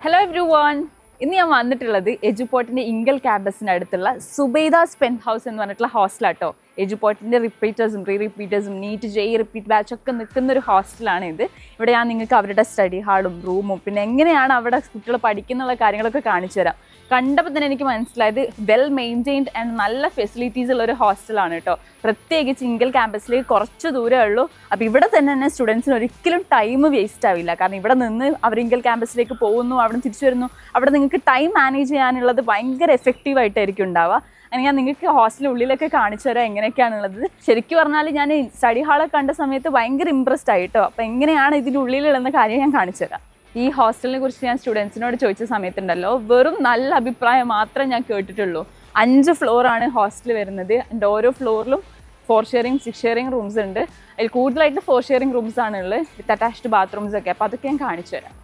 Hello every one. ഇന്ന് ഞാൻ വന്നിട്ടുള്ളത് എജുപോർട്ടിൻ്റെ ഇങ്കൽ ക്യാമ്പസിൻ്റെ അടുത്തുള്ള സുബൈദാസ് പെൻ ഹൗസ് എന്ന് പറഞ്ഞിട്ടുള്ള ഹോസ്റ്റലാട്ടോ. എജുപോർട്ടിൻ്റെ റിപ്പീറ്റേഴ്സും റിപ്പീറ്റേഴ്സും നീറ്റ് ജെഇ റിപ്പീറ്റ് ബാച്ചൊക്കെ നിൽക്കുന്ന ഒരു ഹോസ്റ്റലാണ് ഇത്. ഇവിടെ ഞാൻ നിങ്ങൾക്ക് അവരുടെ സ്റ്റഡി ഹാളും റൂമും പിന്നെ എങ്ങനെയാണ് അവിടെ കുട്ടികൾ പഠിക്കുന്നുള്ള കാര്യങ്ങളൊക്കെ കാണിച്ചു തരാം. കണ്ടപ്പോൾ തന്നെ എനിക്ക് മനസ്സിലായത് വെൽ മെയിൻറ്റെയിൻഡ് ആൻഡ് നല്ല ഫെസിലിറ്റീസ് ഉള്ള ഒരു ഹോസ്റ്റലാണ് കേട്ടോ. പ്രത്യേകിച്ച് ഇങ്കൽ ക്യാമ്പസിലേക്ക് കുറച്ച് ദൂരമേ ഉള്ളൂ. അപ്പോൾ ഇവിടെ തന്നെ സ്റ്റുഡൻസിന് ഒരിക്കലും ടൈം വേസ്റ്റ് ആവില്ല. കാരണം ഇവിടെ നിന്ന് അവർ ഇങ്കൽ ക്യാമ്പസിലേക്ക് പോകുന്നു, അവിടെ തിരിച്ചു വരുന്നു. അവിടെ നിങ്ങൾക്ക് ടൈം മാനേജ് ചെയ്യാനുള്ളത് ഭയങ്കര എഫക്റ്റീവായിട്ടായിരിക്കും ഉണ്ടാവുക. അങ്ങനെ ഞാൻ നിങ്ങൾക്ക് ഹോസ്റ്റലിൻ്റെ ഉള്ളിലൊക്കെ കാണിച്ചു തരാം എങ്ങനെയൊക്കെയാണുള്ളത്. ശരിക്കും പറഞ്ഞാൽ ഞാൻ സ്റ്റഡി ഹാളൊക്കെ കണ്ട സമയത്ത് ഭയങ്കര ഇമ്പ്രസ്ഡ് ആയിട്ടോ. അപ്പോൾ എങ്ങനെയാണ് ഇതിൻ്റെ ഉള്ളിലുള്ളതെന്ന കാര്യം ഞാൻ കാണിച്ചു തരാം. ഈ ഹോസ്റ്റലിനെ കുറിച്ച് ഞാൻ സ്റ്റുഡൻസിനോട് ചോദിച്ച സമയത്തുണ്ടല്ലോ, വെറും നല്ല അഭിപ്രായം മാത്രമേ ഞാൻ കേട്ടിട്ടുള്ളൂ. 5 ഫ്ലോറാണ് ഹോസ്റ്റൽ വരുന്നത്. എൻ്റെ ഓരോ ഫ്ലോറിലും 4 ഷെയറിങ് 6 ഷെയറിങ് റൂംസ് ഉണ്ട്. അതിൽ കൂടുതലായിട്ട് 4 ഷെയറിങ് റൂംസ് ആണുള്ളത് വിത്ത് അറ്റാച്ച്ഡ് ബാത്റൂംസ് ഒക്കെ. അപ്പോൾ അതൊക്കെ ഞാൻ കാണിച്ചു തരാം.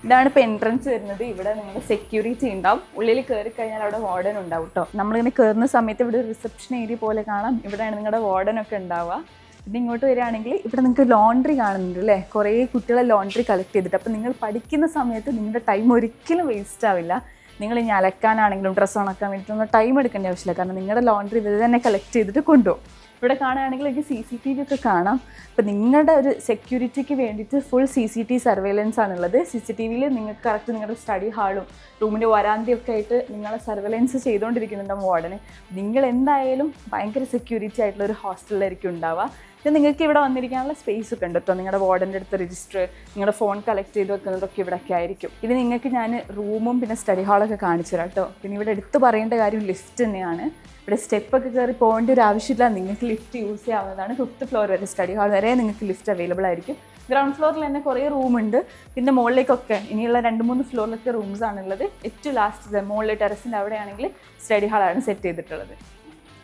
ഇതാണ് ഇപ്പോൾ എൻട്രൻസ് വരുന്നത്. ഇവിടെ നിങ്ങൾ സെക്യൂരിറ്റി ഉണ്ടാവും. ഉള്ളിൽ കയറി കഴിഞ്ഞാൽ അവിടെ വാർഡൻ ഉണ്ടാവും കേട്ടോ. നമ്മളിങ്ങനെ കയറുന്ന സമയത്ത് ഇവിടെ റിസപ്ഷൻ ഏരിയ പോലെ കാണാം. ഇവിടെയാണ് നിങ്ങളുടെ വാർഡനൊക്കെ ഉണ്ടാവുക. പിന്നെ ഇങ്ങോട്ട് വരികയാണെങ്കിൽ ഇവിടെ നിങ്ങൾക്ക് ലോണ്ട്രി കാണുന്നുണ്ട് അല്ലേ. കുറേ കുട്ടികളെ ലോണ്ട്രി കളക്ട് ചെയ്തിട്ട്. അപ്പോൾ നിങ്ങൾ പഠിക്കുന്ന സമയത്ത് നിങ്ങളുടെ ടൈം ഒരിക്കലും വേസ്റ്റ് ആവില്ല. നിങ്ങൾ ഇനി അലക്കാനാണെങ്കിലും ഡ്രസ്സ് ഉണക്കാൻ വേണ്ടിയിട്ടൊന്നും ടൈം എടുക്കേണ്ട ആവശ്യമില്ല. കാരണം നിങ്ങളുടെ ലോണ്ട്രി ഇവർ തന്നെ കളക്ട് ചെയ്തിട്ട് കൊണ്ടുപോകും. ഇവിടെ കാണുകയാണെങ്കിൽ എനിക്ക് CCTV ഒക്കെ കാണാം. അപ്പോൾ നിങ്ങളുടെ ഒരു സെക്യൂരിറ്റിക്ക് വേണ്ടിയിട്ട് ഫുൾ CCTV സർവൈലൻസ് ആണുള്ളത്. CCTVയിൽ നിങ്ങൾക്ക് കറക്റ്റ് നിങ്ങളുടെ സ്റ്റഡി ഹാളും റൂമിൻ്റെ വരാന്തയൊക്കെ ആയിട്ട് നിങ്ങളെ സർവൈലൻസ് ചെയ്തുകൊണ്ടിരിക്കുന്നുണ്ടാവും വാർഡന്. നിങ്ങൾ എന്തായാലും ഭയങ്കര സെക്യൂരിറ്റി ആയിട്ടുള്ള ഒരു ഹോസ്റ്റലിലായിരിക്കും ഉണ്ടാവുക. പിന്നെ നിങ്ങൾക്ക് ഇവിടെ വന്നിരിക്കാനുള്ള സ്പേസ് ഒക്കെ ഉണ്ട് കേട്ടോ. നിങ്ങളുടെ വാർഡൻ്റെ അടുത്ത് രജിസ്റ്റർ, നിങ്ങളുടെ ഫോൺ കളക്ട് ചെയ്ത് വെക്കുന്നതൊക്കെ ഇവിടെയൊക്കെ ആയിരിക്കും. ഇത് നിങ്ങൾക്ക് ഞാൻ റൂമും പിന്നെ സ്റ്റഡി ഹാളൊക്കെ കാണിച്ചു തരാം കേട്ടോ. പിന്നെ ഇവിടെ എടുത്ത് പറയേണ്ട കാര്യം ലിഫ്റ്റ് തന്നെയാണ്. ഇവിടെ സ്റ്റെപ്പൊക്കെ കയറി പോകേണ്ട ഒരു ആവശ്യമില്ല. നിങ്ങൾക്ക് ലിഫ്റ്റ് യൂസ് ചെയ്യാവുന്നതാണ്. 5th ഫ്ലോർ വരെ സ്റ്റഡി ഹാൾ വരെ നിങ്ങൾക്ക് ലിഫ്റ്റ് അവൈലബിൾ ആയിരിക്കും. ഗ്രൗണ്ട് ഫ്ലോറിൽ തന്നെ കുറേ റൂമുണ്ട്. പിന്നെ മുകളിലേക്കൊക്കെ ഇനിയുള്ള 2-3 ഫ്ലോറിലൊക്കെ റൂംസ് ആണുള്ളത്. ഏറ്റവും ലാസ്റ്റ് മുകളിൽ ടെറസിൻ്റെ അവിടെയാണെങ്കിൽ സ്റ്റഡി ഹാളാണ് സെറ്റ് ചെയ്തിട്ടുള്ളത്.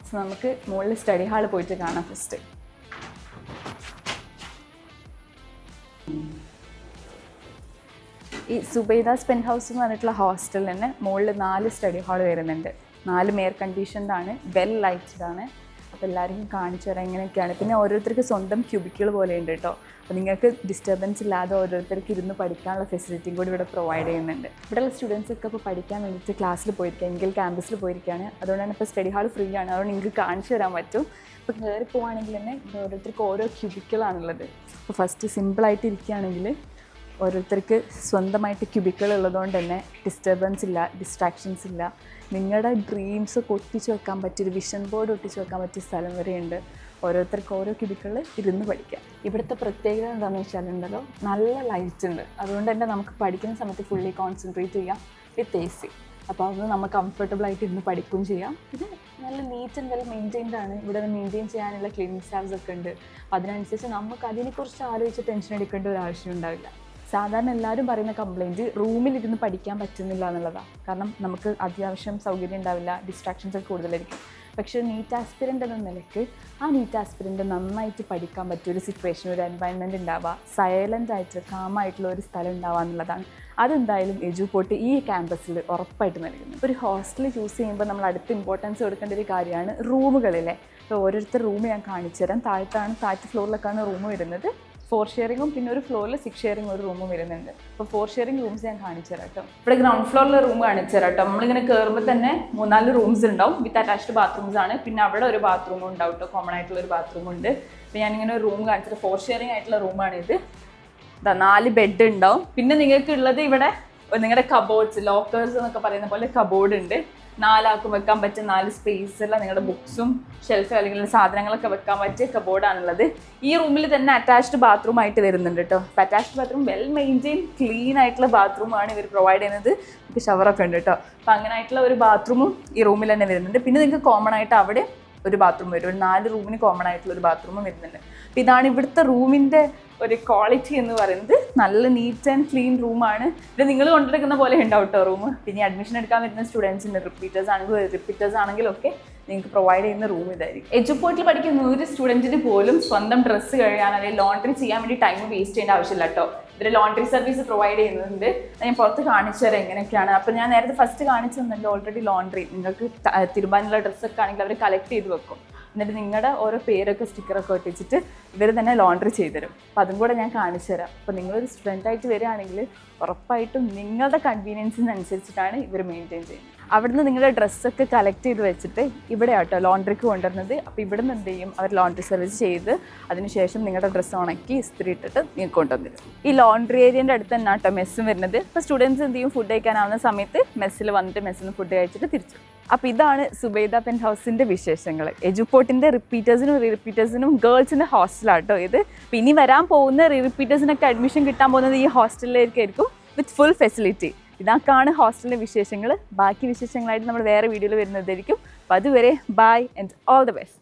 സോ നമുക്ക് മുകളിൽ സ്റ്റഡി ഹാൾ പോയിട്ട് കാണാം ഫസ്റ്റ്. ഈ സുബൈദാസ് പെൻ ഹൗസ് എന്ന് പറഞ്ഞിട്ടുള്ള ഹോസ്റ്റലിൽ തന്നെ മുകളിൽ 4 സ്റ്റഡി ഹാൾ വരുന്നുണ്ട്. 4 എയർ കണ്ടീഷൻഡ് ആണ്, വെൽ ലൈറ്റഡ് ആണ്. അപ്പോൾ എല്ലാവർക്കും കാണിച്ചു തരാം എങ്ങനെയൊക്കെയാണ്. പിന്നെ ഓരോരുത്തർക്ക് സ്വന്തം ക്യൂബിക്കിൾ പോലെ ഉണ്ട് കേട്ടോ. അപ്പോൾ നിങ്ങൾക്ക് ഡിസ്റ്റർബൻസ് ഇല്ലാതെ ഓരോരുത്തർക്ക് ഇരുന്ന് പഠിക്കാനുള്ള ഫെസിലിറ്റിയും കൂടി ഇവിടെ പ്രൊവൈഡ് ചെയ്യുന്നുണ്ട്. ഇവിടെയുള്ള സ്റ്റുഡൻസ് ഒക്കെ ഇപ്പോൾ പഠിക്കാൻ വേണ്ടിയിട്ട് ക്ലാസ്സിൽ പോയിരിക്കുക, എങ്കിൽ ക്യാമ്പസിൽ പോയിരിക്കുകയാണ്. അതുകൊണ്ടാണ് ഇപ്പോൾ സ്റ്റഡി ഹാൾ ഫ്രീ ആണ്. അതുകൊണ്ട് നിങ്ങൾക്ക് കാണിച്ചു തരാൻ പറ്റും. ഇപ്പോൾ കയറി പോവുകയാണെങ്കിൽ തന്നെ ഓരോരുത്തർക്ക് ഓരോ ക്യൂബിക്കിളാണുള്ളത്. അപ്പോൾ ഫസ്റ്റ് സിമ്പിളായിട്ട് ഇരിക്കുകയാണെങ്കിൽ ഓരോരുത്തർക്ക് സ്വന്തമായിട്ട് ക്യൂബിക്കിൾ ഉള്ളതുകൊണ്ട് തന്നെ ഡിസ്റ്റർബൻസ് ഇല്ല, ഡിസ്ട്രാക്ഷൻസ് ഇല്ല. നിങ്ങളുടെ ഡ്രീംസ് ഒക്കെ ഒട്ടിച്ച് വെക്കാൻ പറ്റിയൊരു വിഷൻ ബോർഡ് ഒട്ടിച്ച് വെക്കാൻ പറ്റിയ സ്ഥലം വരെയുണ്ട്. ഓരോരുത്തർക്ക് ഓരോ ക്യൂബിക്കിളിൽ ഇരുന്ന് പഠിക്കാം. ഇവിടുത്തെ പ്രത്യേകത എന്താണെന്ന് വെച്ചാലുണ്ടല്ലോ, നല്ല ലൈറ്റ് ഉണ്ട്. അതുകൊണ്ട് തന്നെ നമുക്ക് പഠിക്കുന്ന സമയത്ത് ഫുള്ളി കോൺസെൻട്രേറ്റ് ചെയ്യാം വിത്ത് AC. അപ്പോൾ അത് നമുക്ക് കംഫർട്ടബിളായിട്ട് ഇരുന്ന് പഠിക്കുകയും ചെയ്യാം. ഇത് നല്ല നീറ്റ് ആൻഡ് വെൽ മെയിൻറ്റെയിൻഡ് ആണ്. ഇവിടെ മെയിൻറ്റെയിൻ ചെയ്യാനുള്ള ക്ലീനിങ് സ്റ്റാഫ്സ് ഒക്കെ ഉണ്ട്. അതിനനുസരിച്ച് നമുക്ക് അതിനെക്കുറിച്ച് ആലോചിച്ച് ടെൻഷൻ എടുക്കേണ്ട ഒരു ആവശ്യം ഉണ്ടാവില്ല. സാധാരണ എല്ലാവരും പറയുന്ന കംപ്ലയിൻറ്റ് റൂമിലിരുന്ന് പഠിക്കാൻ പറ്റുന്നില്ല എന്നുള്ളതാണ്. കാരണം നമുക്ക് അത്യാവശ്യം സൗകര്യം ഉണ്ടാവില്ല, ഡിസ്ട്രാക്ഷൻസ് ഒക്കെ കൂടുതലായിരിക്കും. പക്ഷേ നീറ്റ് ആസ്പിരൻ്റ് എന്ന നിലയ്ക്ക് ആ നീറ്റ് ആസ്പിരൻ്റ് നന്നായിട്ട് പഠിക്കാൻ പറ്റിയ ഒരു സിറ്റുവേഷൻ, ഒരു എൻവയൺമെൻറ്റ് ഉണ്ടാവുക, സൈലൻ്റ് ആയിട്ട് കാമായിട്ടുള്ള ഒരു സ്ഥലം ഉണ്ടാവുക എന്നുള്ളതാണ്. അതെന്തായാലും എജുപോർട്ട് ഈ ക്യാമ്പസിൽ ഉറപ്പായിട്ട് നൽകുന്നു. ഒരു ഹോസ്റ്റൽ ചൂസ് ചെയ്യുമ്പോൾ നമ്മൾ അടുത്ത ഇമ്പോർട്ടൻസ് കൊടുക്കേണ്ട ഒരു കാര്യമാണ് റൂമുകളിലെ. അപ്പോൾ ഓരോരുത്തർ റൂം ഞാൻ കാണിച്ചു തരാം. താഴത്തെ ഫ്ലോറിലൊക്കെയാണ് റൂം വരുന്നത്. 4 ഷെയറിങ്ങും പിന്നെ ഒരു ഫ്ലോറിൽ 6 ഷെയറിങ് ഒരു റൂമും വരുന്നുണ്ട്. അപ്പോൾ 4 ഷെയറിങ് റൂംസ് ഞാൻ കാണിച്ചു തരാം കേട്ടോ. ഇവിടെ ഗ്രൗണ്ട് ഫ്ലോറിലെ റൂം കാണിച്ചു തരാം കേട്ടോ. നമ്മളിങ്ങനെ കയറുമ്പോൾ തന്നെ 3-4 റൂംസ് ഉണ്ടാവും വിത്ത് അറ്റാച്ച്ഡ് ബാത്റൂംസ് ആണ്. പിന്നെ അവിടെ ഒരു ബാത്റൂമും ഉണ്ടാവും കേട്ടോ. കോമൺ ആയിട്ടുള്ള ഒരു ബാത്റൂം ഉണ്ട്. അപ്പോൾ ഞാനിങ്ങനെ ഒരു റൂം കാണിച്ചിട്ട് 4 ഷെയറിങ് ആയിട്ടുള്ള റൂമാണിത്. 4 ബെഡ് ഉണ്ടാവും. പിന്നെ നിങ്ങൾക്ക് ഉള്ളത് ഇവിടെ നിങ്ങളുടെ കബോർഡ്സ്, ലോക്കേഴ്സ് എന്നൊക്കെ പറയുന്ന പോലെ കബോർഡ് ഉണ്ട്. 4 ആൾക്കും വെക്കാൻ പറ്റിയ 4 സ്പേസുള്ള നിങ്ങളുടെ ബുക്സും ഷെൽഫ് അല്ലെങ്കിൽ സാധനങ്ങളൊക്കെ വെക്കാൻ പറ്റിയ കബോർഡാണുള്ളത്. ഈ റൂമിൽ തന്നെ അറ്റാച്ച്ഡ് ബാത്റൂം ആയിട്ട് വരുന്നുണ്ട് കേട്ടോ. അപ്പോൾ attached bathroom well maintain clean ആയിട്ടുള്ള ബാത്റൂമാണ് ഇവർ പ്രൊവൈഡ് ചെയ്യുന്നത്. ഇപ്പോൾ ഷവറൊക്കെ ഉണ്ട് കേട്ടോ. അപ്പോൾ അങ്ങനെ ആയിട്ടുള്ള ഒരു ബാത്റൂമും ഈ റൂമിൽ തന്നെ വരുന്നുണ്ട്. പിന്നെ നിങ്ങൾക്ക് കോമൺ ആയിട്ട് അവിടെ ഒരു ബാത്റൂം വരും. ഒരു 4 റൂമിന് കോമൺ ആയിട്ടുള്ള ഒരു ബാത്റൂമും വരുന്നുണ്ട്. അപ്പോൾ ഇതാണ് ഇവിടുത്തെ റൂമിൻ്റെ ഒരു ക്വാളിറ്റി എന്ന് പറയുന്നത്. നല്ല നീറ്റ് ആൻഡ് ക്ലീൻ റൂമാണ്. ഇത് നിങ്ങൾ കൊണ്ടെടുക്കുന്ന പോലെ ഉണ്ടാവും കേട്ടോ റൂം. പിന്നെ അഡ്മിഷൻ എടുക്കാൻ വരുന്ന സ്റ്റുഡൻസിൻ്റെ റിപ്പീറ്റേഴ്സ് ആണെങ്കിലൊക്കെ നിങ്ങൾക്ക് പ്രൊവൈഡ് ചെയ്യുന്ന റൂം ഇതായിരിക്കും. എജുപോർട്ടിൽ പഠിക്കുന്ന ഒരു സ്റ്റുഡൻറ്റിന് പോലും സ്വന്തം ഡ്രസ്സ് കഴുകാൻ അല്ലെങ്കിൽ ലോണ്ടറി ചെയ്യാൻ വേണ്ടി ടൈം വേസ്റ്റ് ചെയ്യേണ്ട ആവശ്യമില്ല കേട്ടോ. ഇവർ ലോണ്ടറി സർവീസ് പ്രൊവൈഡ് ചെയ്യുന്നുണ്ട്. ഞാൻ പുറത്ത് കാണിച്ചു തരാം എങ്ങനെയൊക്കെയാണ്. അപ്പോൾ ഞാൻ നേരത്തെ ഫസ്റ്റ് കാണിച്ചു തന്നല്ലോ ഓൾറെഡി ലോണ്ടറി. നിങ്ങൾക്ക് തിരുമ്പാനുള്ള ഡ്രസ്സൊക്കെ ആണെങ്കിൽ അവർ കളക്ട് ചെയ്ത് വെക്കും. എന്നിട്ട് നിങ്ങളുടെ ഓരോ പേരൊക്കെ സ്റ്റിക്കറൊക്കെ ഒട്ടിച്ചിട്ട് ഇവർ തന്നെ ലോണ്ടറി ചെയ്തുതരും. അപ്പോൾ അതും കൂടെ ഞാൻ കാണിച്ചു തരാം. അപ്പോൾ നിങ്ങളൊരു സ്റ്റുഡൻ്റായിട്ട് വരികയാണെങ്കിൽ ഉറപ്പായിട്ടും നിങ്ങളുടെ കൺവീനിയൻസിനനുസരിച്ചിട്ടാണ് ഇവർ മെയിൻറ്റെയിൻ ചെയ്യുന്നത്. അവിടുന്ന് നിങ്ങളുടെ ഡ്രസ്സൊക്കെ കളക്ട് ചെയ്ത് വെച്ചിട്ട് ഇവിടെ ആട്ടോ ലോണ്ടറിക്ക് കൊണ്ടുവരുന്നത്. അപ്പോൾ ഇവിടെ നിന്ന് എന്ത് ചെയ്യും, അവർ ലോണ്ടറി സർവീസ് ചെയ്ത് അതിനുശേഷം നിങ്ങളുടെ ഡ്രസ്സ് ഉണക്കി ഇസ്തിരി ഇട്ടിട്ട് നിങ്ങൾക്ക് കൊണ്ടുവന്നിരും. ഈ ലോണ്ടറി ഏരിയൻ്റെ അടുത്ത് തന്നെ ആട്ടോ മെസ്സും വരുന്നത്. ഇപ്പോൾ സ്റ്റുഡൻസ് എന്ത് ചെയ്യും, ഫുഡ് കഴിക്കാനാവുന്ന സമയത്ത് മെസ്സിൽ വന്നിട്ട് മെസ്സിൽ നിന്ന് ഫുഡ് കഴിച്ചിട്ട് തിരിച്ചു. അപ്പോൾ ഇതാണ് സുബൈദ പെൻറ്റ് ഹൗസിൻ്റെ വിശേഷങ്ങൾ. എജുപോർട്ടിൻ്റെ റിപ്പീറ്റേഴ്സിനും റിപ്പീറ്റേഴ്സിനും ഗേൾസിൻ്റെ ഹോസ്റ്റലാട്ടോ ഇത്. ഇനി വരാൻ പോകുന്ന റിപ്പീറ്റേഴ്സിനൊക്കെ അഡ്മിഷൻ കിട്ടാൻ പോകുന്നത് ഈ ഹോസ്റ്റലിലേക്കായിരിക്കും വിത്ത് ഫുൾ ഫെസിലിറ്റി. ഇതൊക്കെയാണ് ഹോസ്റ്റലിലെ വിശേഷങ്ങൾ. ബാക്കി വിശേഷങ്ങളായിട്ട് നമ്മൾ വേറെ വീഡിയോയിൽ വരുന്നതായിരിക്കും. അപ്പോൾ അതുവരെ bye and all the best.